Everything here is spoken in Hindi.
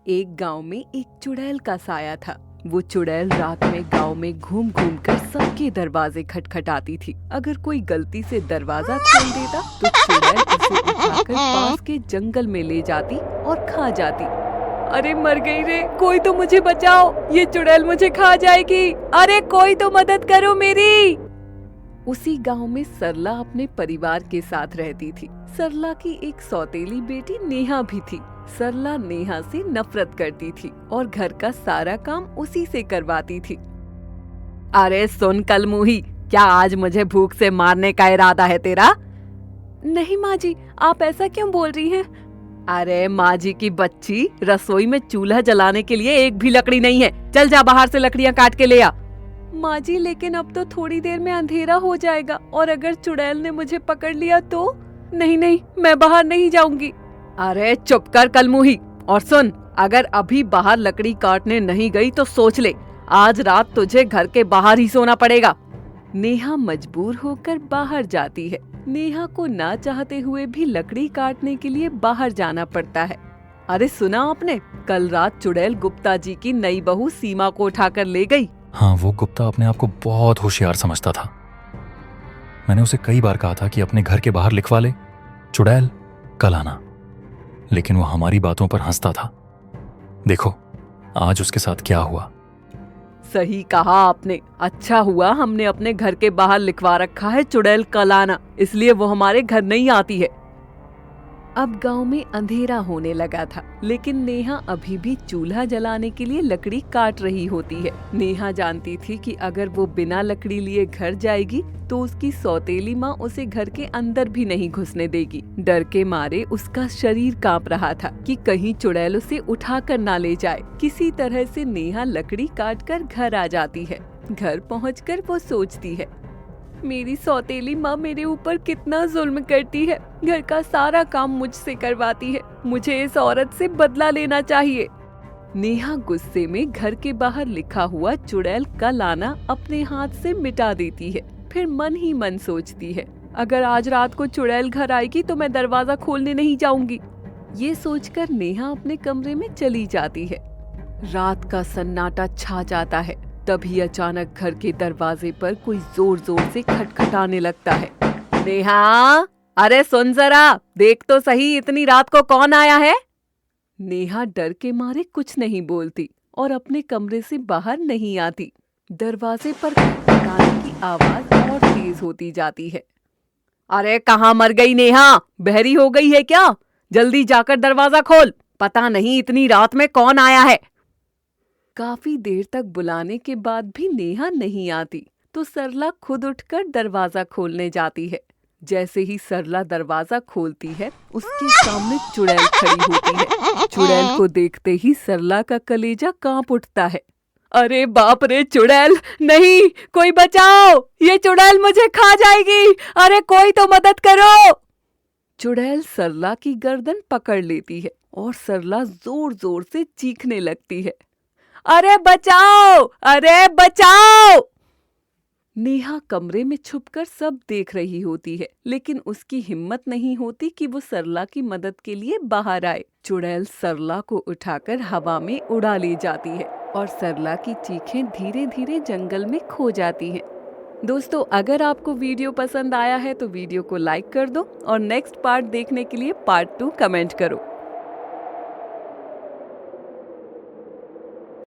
एक गांव में एक चुड़ैल का साया था। वो चुड़ैल रात में गांव में घूम घूम कर सबके दरवाजे खटखटाती थी। अगर कोई गलती से दरवाजा खोल देता तो चुड़ैल उसे उठाकर पास के जंगल में ले जाती और खा जाती। अरे मर गई रे, कोई तो मुझे बचाओ, ये चुड़ैल मुझे खा जाएगी। अरे कोई तो मदद करो मेरी। उसी गांव में सरला अपने परिवार के साथ रहती थी। सरला की एक सौतेली बेटी नेहा भी थी। सरला नेहा से नफरत करती थी और घर का सारा काम उसी से करवाती थी। अरे सुन कलमुही, क्या आज मुझे भूख से मारने का इरादा है तेरा? नहीं माँ जी, आप ऐसा क्यों बोल रही हैं? अरे माँ जी की बच्ची, रसोई में चूल्हा जलाने के लिए एक भी लकड़ी नहीं है। चल जा बाहर से लकड़ियाँ काट के ले आ। माँ जी, लेकिन अब तो थोड़ी देर में अंधेरा हो जाएगा और अगर चुड़ैल ने मुझे पकड़ लिया तो? नहीं नहीं, मैं बाहर नहीं जाऊंगी। अरे चुप कर कलमुही, और सुन, अगर अभी बाहर लकड़ी काटने नहीं गई तो सोच ले, आज रात तुझे घर के बाहर ही सोना पड़ेगा। नेहा मजबूर होकर बाहर जाती है। नेहा को ना चाहते हुए भी लकड़ी काटने के लिए बाहर जाना पड़ता है। अरे सुना आपने, कल रात चुड़ैल गुप्ता जी की नई बहू सीमा को उठाकर ले गई। हाँ, वो गुप्ता अपने आप को बहुत होशियार समझता था। मैंने उसे कई बार कहा था कि अपने घर के बाहर लिखवा ले, चुड़ैल कल आना, लेकिन वो हमारी बातों पर हंसता था। देखो आज उसके साथ क्या हुआ। सही कहा आपने, अच्छा हुआ हमने अपने घर के बाहर लिखवा रखा है चुड़ैल कल आना, इसलिए वो हमारे घर नहीं आती है। अब गांव में अंधेरा होने लगा था, लेकिन नेहा अभी भी चूल्हा जलाने के लिए लकड़ी काट रही होती है। नेहा जानती थी कि अगर वो बिना लकड़ी लिए घर जाएगी तो उसकी सौतेली माँ उसे घर के अंदर भी नहीं घुसने देगी। डर के मारे उसका शरीर कांप रहा था कि कहीं चुड़ैल उसे उठाकर ना ले जाए। किसी तरह से नेहा लकड़ी काटकर घर आ जाती है। घर पहुंचकर वो सोचती है, मेरी सौतेली माँ मेरे ऊपर कितना जुल्म करती है, घर का सारा काम मुझसे करवाती है, मुझे इस औरत से बदला लेना चाहिए। नेहा गुस्से में घर के बाहर लिखा हुआ चुड़ैल कल आना अपने हाथ से मिटा देती है। फिर मन ही मन सोचती है, अगर आज रात को चुड़ैल घर आएगी तो मैं दरवाजा खोलने नहीं जाऊंगी। ये सोचकर नेहा अपने कमरे में चली जाती है। रात का सन्नाटा छा जाता है। तभी अचानक घर के दरवाजे पर कोई जोर जोर से खटखटाने लगता है। नेहा, अरे सुन जरा, देख तो सही, इतनी रात को कौन आया है? नेहा डर के मारे कुछ नहीं बोलती और अपने कमरे से बाहर नहीं आती। दरवाजे पर खटखटाने की आवाज और तेज होती जाती है। अरे कहाँ मर गई नेहा, बहरी हो गई है क्या? जल्दी जाकर दरवाजा खोल, पता नहीं इतनी रात में कौन आया है। काफी देर तक बुलाने के बाद भी नेहा नहीं आती तो सरला खुद उठकर दरवाजा खोलने जाती है। जैसे ही सरला दरवाजा खोलती है, उसके सामने चुड़ैल खड़ी होती है। चुड़ैल को देखते ही सरला का कलेजा कांप उठता है। अरे बाप रे चुड़ैल, नहीं, कोई बचाओ, ये चुड़ैल मुझे खा जाएगी। अरे कोई तो मदद करो। चुड़ैल सरला की गर्दन पकड़ लेती है और सरला जोर जोर से चीखने लगती है, अरे बचाओ, अरे बचाओ। नेहा कमरे में छुपकर सब देख रही होती है, लेकिन उसकी हिम्मत नहीं होती कि वो सरला की मदद के लिए बाहर आए। चुड़ैल सरला को उठाकर हवा में उड़ा ले जाती है और सरला की चीखें धीरे धीरे जंगल में खो जाती हैं। दोस्तों, अगर आपको वीडियो पसंद आया है तो वीडियो को लाइक कर दो और नेक्स्ट पार्ट देखने के लिए पार्ट 2 कमेंट करो।